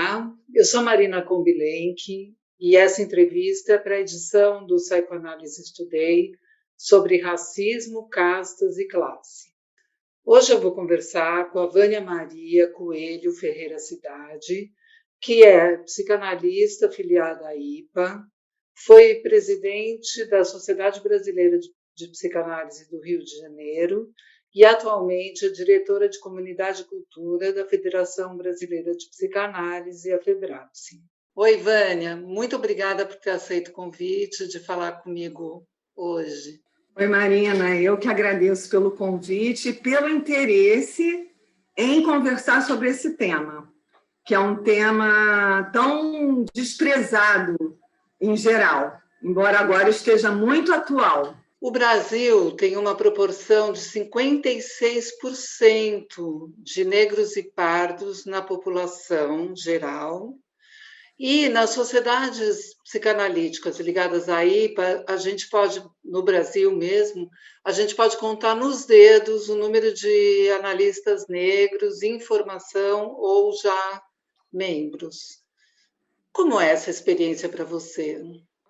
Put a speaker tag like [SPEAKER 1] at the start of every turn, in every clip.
[SPEAKER 1] Olá, eu sou Marina Kombilenki e essa entrevista é para a edição do Psychoanalysis Today sobre racismo, castas e classe. Hoje eu vou conversar com a Vânia Maria Coelho Ferreira Cidade, que é psicanalista filiada à IPA, foi presidente da Sociedade Brasileira de Psicanálise do Rio de Janeiro e atualmente é diretora de Comunidade e Cultura da Federação Brasileira de Psicanálise, a FEBRAPSE. Oi, Vânia, muito obrigada por ter aceito o convite de falar comigo hoje.
[SPEAKER 2] Oi, Marina, eu que agradeço pelo convite e pelo interesse em conversar sobre esse tema, que é um tema tão desprezado em geral, embora agora esteja muito atual.
[SPEAKER 1] O Brasil tem uma proporção de 56% de negros e pardos na população geral. E nas sociedades psicanalíticas ligadas à IPA, a gente pode, no Brasil mesmo, a gente pode contar nos dedos o número de analistas negros em formação ou já membros. Como é essa experiência para você?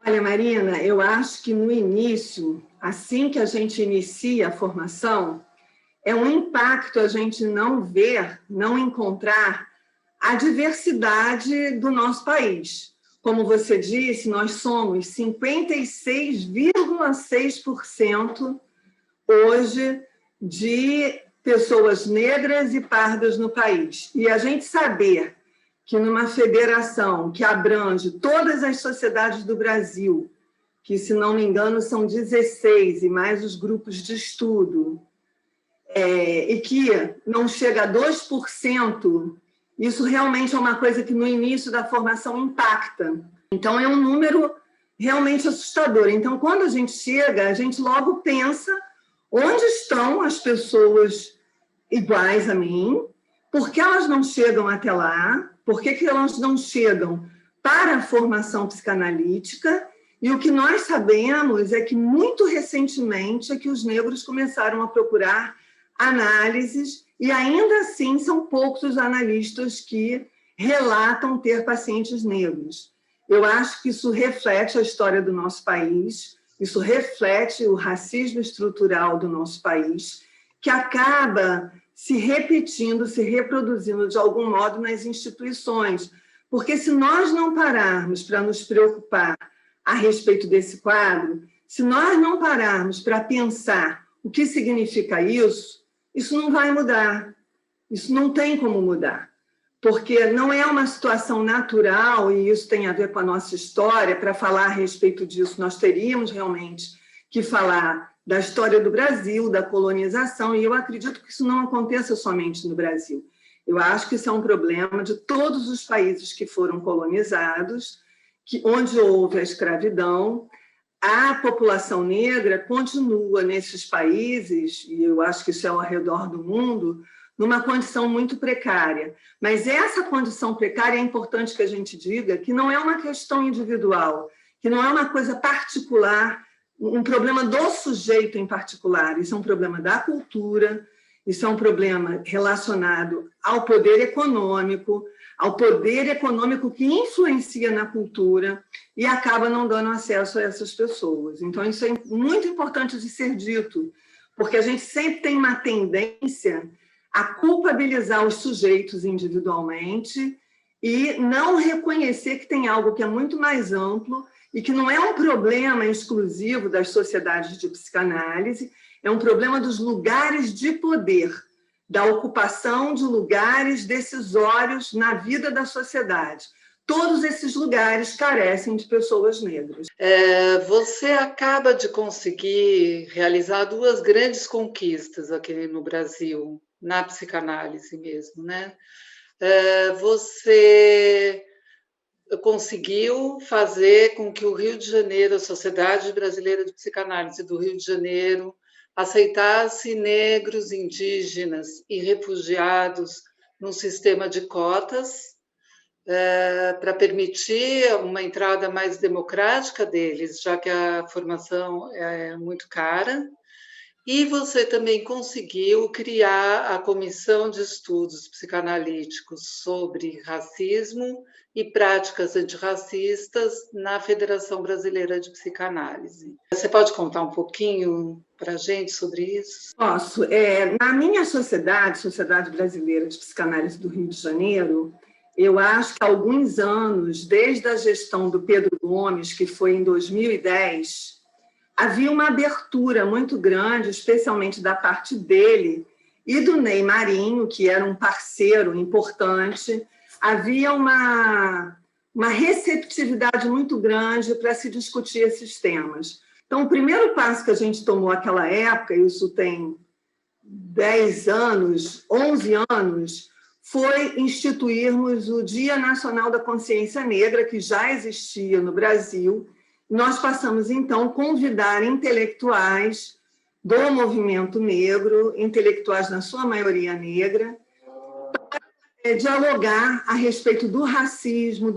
[SPEAKER 2] Olha, Marina, eu acho que no início, assim que a gente inicia a formação, é um impacto a gente não ver, não encontrar a diversidade do nosso país. Como você disse, nós somos 56,6% hoje de pessoas negras e pardas no país. E a gente saber que numa federação que abrange todas as sociedades do Brasil, que, se não me engano, são 16, e mais os grupos de estudo, e que não chega a 2%, isso realmente é uma coisa que no início da formação impacta. Então, é um número realmente assustador. Então, quando a gente chega, a gente logo pensa onde estão as pessoas iguais a mim, por que elas não chegam até lá, por que elas não chegam para a formação psicanalítica. E o que nós sabemos é que, muito recentemente, é que os negros começaram a procurar análises, e ainda assim são poucos os analistas que relatam ter pacientes negros. Eu acho que isso reflete a história do nosso país, isso reflete o racismo estrutural do nosso país, que acaba se repetindo, se reproduzindo de algum modo nas instituições. Porque se nós não pararmos para nos preocupar a respeito desse quadro, se nós não pararmos para pensar o que significa isso não vai mudar, isso não tem como mudar, porque não é uma situação natural, e isso tem a ver com a nossa história. Para falar a respeito disso, nós teríamos realmente que falar da história do Brasil, da colonização, e eu acredito que isso não aconteça somente no Brasil. Eu acho que isso é um problema de todos os países que foram colonizados, onde houve a escravidão. A população negra continua nesses países, e eu acho que isso é ao redor do mundo, numa condição muito precária. Mas essa condição precária é importante que a gente diga que não é uma questão individual, que não é uma coisa particular, um problema do sujeito em particular. Isso é um problema da cultura, isso é um problema relacionado ao poder econômico que influencia na cultura e acaba não dando acesso a essas pessoas. Então, isso é muito importante de ser dito, porque a gente sempre tem uma tendência a culpabilizar os sujeitos individualmente e não reconhecer que tem algo que é muito mais amplo e que não é um problema exclusivo das sociedades de psicanálise, é um problema dos lugares de poder, da ocupação de lugares decisórios na vida da sociedade. Todos esses lugares carecem de pessoas negras.
[SPEAKER 1] Você acaba de conseguir realizar duas grandes conquistas aqui no Brasil, na psicanálise mesmo, né? Você conseguiu fazer com que o Rio de Janeiro, a Sociedade Brasileira de Psicanálise do Rio de Janeiro, aceitasse negros, indígenas e refugiados num sistema de cotas para permitir uma entrada mais democrática deles, já que a formação é muito cara. E você também conseguiu criar a Comissão de Estudos Psicanalíticos sobre Racismo e Práticas Antirracistas na Federação Brasileira de Psicanálise. Você pode contar um pouquinho para a gente sobre isso?
[SPEAKER 2] Posso. Na minha sociedade, Sociedade Brasileira de Psicanálise do Rio de Janeiro, eu acho que há alguns anos, desde a gestão do Pedro Gomes, que foi em 2010, havia uma abertura muito grande, especialmente da parte dele e do Ney Marinho, que era um parceiro importante. Havia uma receptividade muito grande para se discutir esses temas. Então, o primeiro passo que a gente tomou naquela época, isso tem 10 anos, 11 anos, foi instituirmos o Dia Nacional da Consciência Negra, que já existia no Brasil. Nós passamos, então, a convidar intelectuais do movimento negro, intelectuais na sua maioria negra, para dialogar a respeito do racismo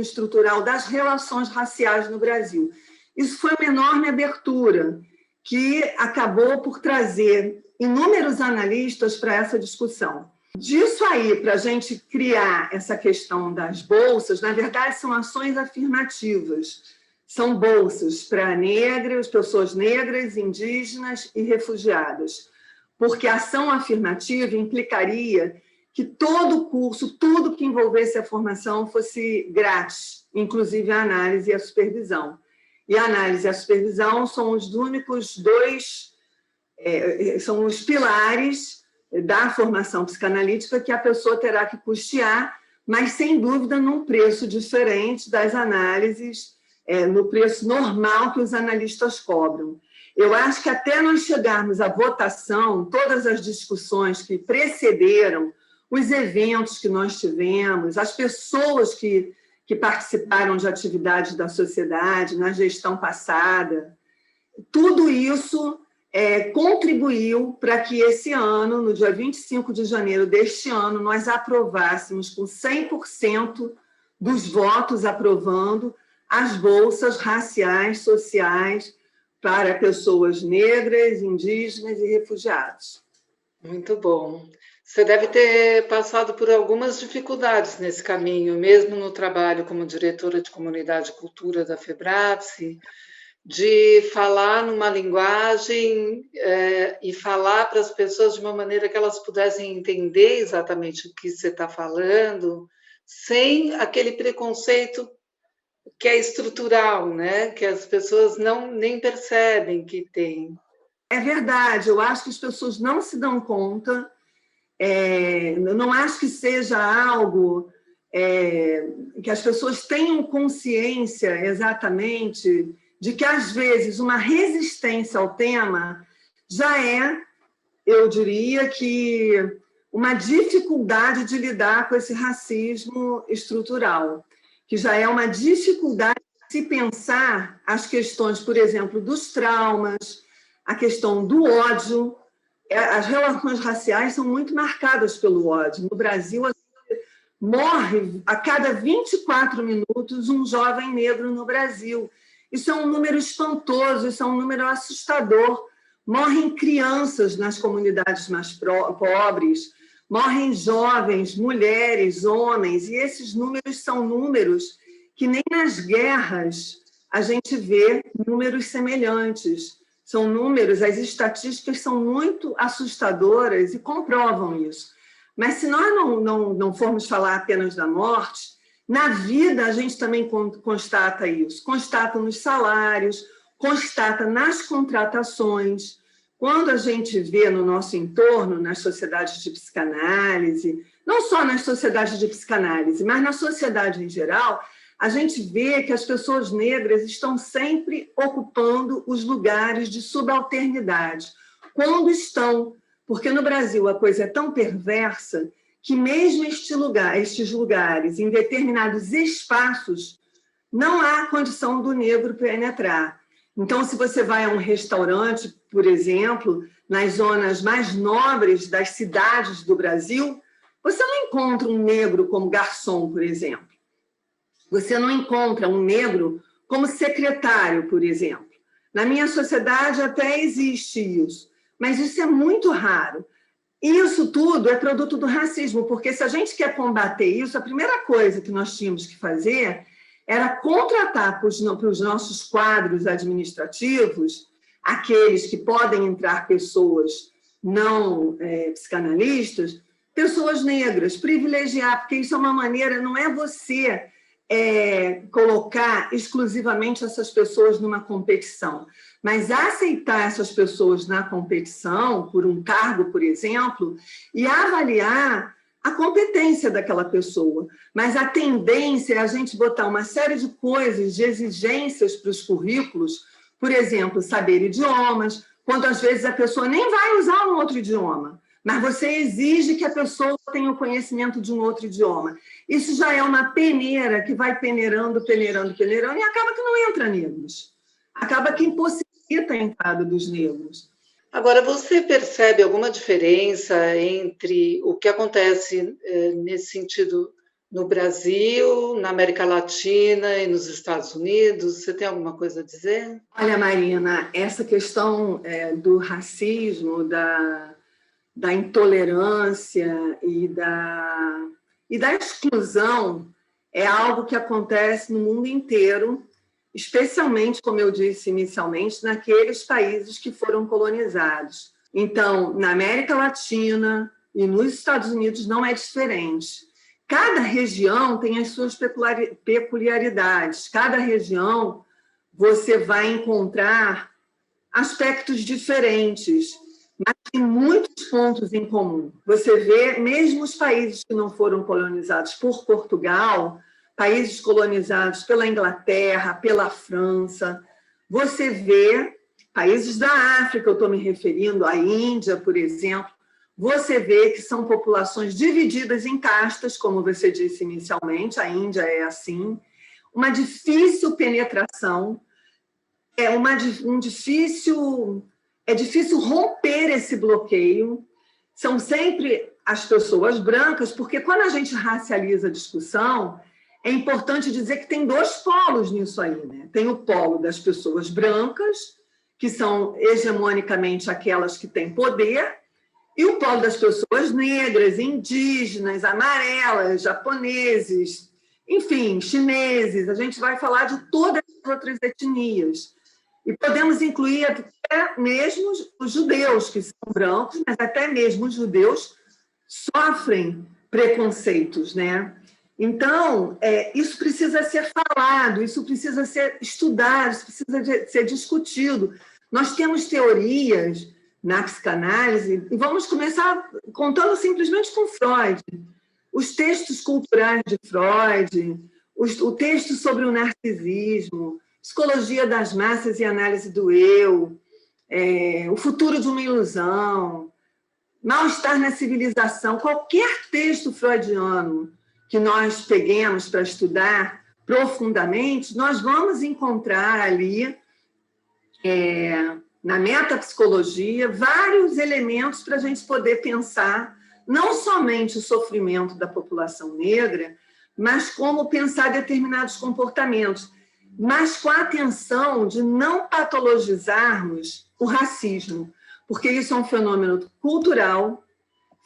[SPEAKER 2] estrutural, das relações raciais no Brasil. Isso foi uma enorme abertura, que acabou por trazer inúmeros analistas para essa discussão. Disso aí, para a gente criar essa questão das bolsas, na verdade, são ações afirmativas. São bolsas para negros, pessoas negras, indígenas e refugiadas. Porque a ação afirmativa implicaria que todo o curso, tudo que envolvesse a formação fosse grátis, inclusive a análise e a supervisão. E a análise e a supervisão são os únicos são os pilares da formação psicanalítica que a pessoa terá que custear, mas, sem dúvida, num preço diferente das análises, no preço normal que os analistas cobram. Eu acho que até nós chegarmos à votação, todas as discussões que precederam, os eventos que nós tivemos, as pessoas que participaram de atividades da sociedade na gestão passada, tudo isso contribuiu para que esse ano, no dia 25 de janeiro deste ano, nós aprovássemos com 100% dos votos aprovando as bolsas raciais, sociais, para pessoas negras, indígenas e refugiados.
[SPEAKER 1] Muito bom. Você deve ter passado por algumas dificuldades nesse caminho, mesmo no trabalho como diretora de Comunidade e Cultura da FEBRAPSE, de falar numa linguagem e falar para as pessoas de uma maneira que elas pudessem entender exatamente o que você está falando, sem aquele preconceito que é estrutural, né? Que as pessoas nem percebem que tem.
[SPEAKER 2] É verdade, eu acho que as pessoas não se dão conta, não acho que seja algo que as pessoas tenham consciência exatamente de que, às vezes, uma resistência ao tema já eu diria que, uma dificuldade de lidar com esse racismo estrutural, que já é uma dificuldade de se pensar as questões, por exemplo, dos traumas, a questão do ódio. As relações raciais são muito marcadas pelo ódio. No Brasil, morre a cada 24 minutos um jovem negro no Brasil. Isso é um número espantoso, isso é um número assustador. Morrem crianças nas comunidades mais pobres, morrem jovens, mulheres, homens, e esses números são números que nem nas guerras a gente vê números semelhantes. São números, as estatísticas são muito assustadoras e comprovam isso. Mas se nós não formos falar apenas da morte, na vida a gente também constata isso. Constata nos salários, constata nas contratações. Quando a gente vê no nosso entorno, nas sociedades de psicanálise, não só nas sociedades de psicanálise, mas na sociedade em geral, a gente vê que as pessoas negras estão sempre ocupando os lugares de subalternidade. Quando estão, porque no Brasil a coisa é tão perversa que mesmo estes lugares, em determinados espaços, não há condição do negro penetrar. Então, se você vai a um restaurante, por exemplo, nas zonas mais nobres das cidades do Brasil, você não encontra um negro como garçom, por exemplo. Você não encontra um negro como secretário, por exemplo. Na minha sociedade até existe isso, mas isso é muito raro. Isso tudo é produto do racismo, porque se a gente quer combater isso, a primeira coisa que nós tínhamos que fazer era contratar para os nossos quadros administrativos, aqueles que podem entrar pessoas não psicanalistas, pessoas negras, privilegiar, porque isso é uma maneira, não é você colocar exclusivamente essas pessoas numa competição, mas aceitar essas pessoas na competição, por um cargo, por exemplo, e avaliar a competência daquela pessoa. Mas a tendência é a gente botar uma série de coisas, de exigências para os currículos, por exemplo, saber idiomas, quando às vezes a pessoa nem vai usar um outro idioma, mas você exige que a pessoa tenha o conhecimento de um outro idioma. Isso já é uma peneira que vai peneirando, peneirando, peneirando, e acaba que não entra negros. Acaba que impossibilita a entrada dos negros.
[SPEAKER 1] Agora, você percebe alguma diferença entre o que acontece nesse sentido no Brasil, na América Latina e nos Estados Unidos? Você tem alguma coisa a dizer?
[SPEAKER 2] Olha, Marina, essa questão do racismo, da intolerância e da exclusão é algo que acontece no mundo inteiro, especialmente, como eu disse inicialmente, naqueles países que foram colonizados. Então, na América Latina e nos Estados Unidos não é diferente. Cada região tem as suas peculiaridades. Cada região você vai encontrar aspectos diferentes, mas tem muitos pontos em comum. Você vê, mesmo os países que não foram colonizados por Portugal, países colonizados pela Inglaterra, pela França, você vê países da África, eu estou me referindo à Índia, por exemplo, você vê que são populações divididas em castas, como você disse inicialmente, a Índia é assim, uma difícil penetração, é difícil romper esse bloqueio, são sempre as pessoas brancas, porque quando a gente racializa a discussão, é importante dizer que tem dois polos nisso aí, né? Tem o polo das pessoas brancas, que são hegemonicamente aquelas que têm poder, e o polo das pessoas negras, indígenas, amarelas, japoneses, enfim, chineses. A gente vai falar de todas as outras etnias. E podemos incluir até mesmo os judeus, que são brancos, mas até mesmo os judeus sofrem preconceitos, né? Então, isso precisa ser falado, isso precisa ser estudado, isso precisa ser discutido. Nós temos teorias na psicanálise, e vamos começar contando simplesmente com Freud. Os textos culturais de Freud, o texto sobre o narcisismo, psicologia das massas e análise do eu, o futuro de uma ilusão, mal-estar na civilização, qualquer texto freudiano que nós peguemos para estudar profundamente, nós vamos encontrar ali, na metapsicologia, vários elementos para a gente poder pensar não somente o sofrimento da população negra, mas como pensar determinados comportamentos, mas com a atenção de não patologizarmos o racismo, porque isso é um fenômeno cultural,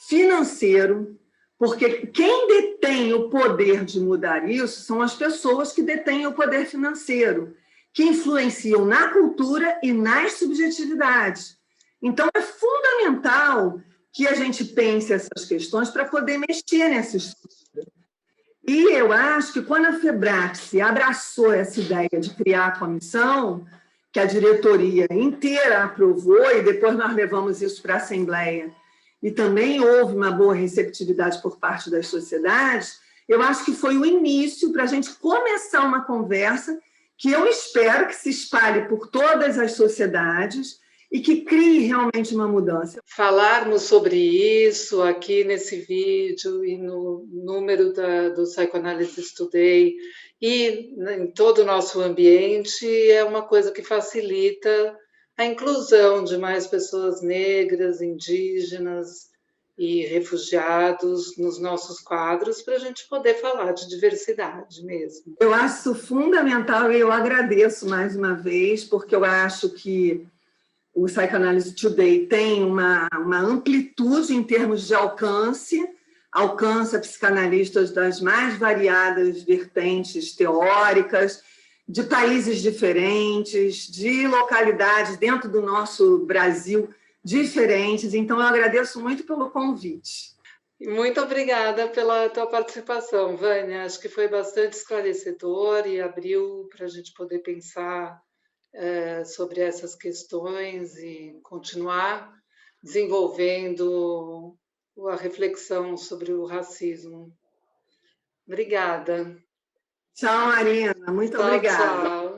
[SPEAKER 2] financeiro, porque quem detém o poder de mudar isso são as pessoas que detêm o poder financeiro, que influenciam na cultura e nas subjetividades. Então, é fundamental que a gente pense essas questões para poder mexer nessa estrutura. E eu acho que quando a FEBRAPSE abraçou essa ideia de criar a comissão, que a diretoria inteira aprovou, e depois nós levamos isso para a Assembleia, e também houve uma boa receptividade por parte das sociedades, eu acho que foi o início para a gente começar uma conversa que eu espero que se espalhe por todas as sociedades e que crie realmente uma mudança.
[SPEAKER 1] Falarmos sobre isso aqui nesse vídeo e no número do Psychoanalysis Today e em todo o nosso ambiente é uma coisa que facilita a inclusão de mais pessoas negras, indígenas e refugiados nos nossos quadros para a gente poder falar de diversidade mesmo.
[SPEAKER 2] Eu acho fundamental e eu agradeço mais uma vez, porque eu acho que o Psychoanalysis Today tem uma amplitude em termos de alcance, alcança psicanalistas das mais variadas vertentes teóricas, de países diferentes, de localidades dentro do nosso Brasil diferentes. Então, eu agradeço muito pelo convite.
[SPEAKER 1] Muito obrigada pela tua participação, Vânia. Acho que foi bastante esclarecedor e abriu para a gente poder pensar sobre essas questões e continuar desenvolvendo a reflexão sobre o racismo. Obrigada.
[SPEAKER 2] Tchau, Marina. Muito
[SPEAKER 1] Tchau,
[SPEAKER 2] obrigada.
[SPEAKER 1] tchau.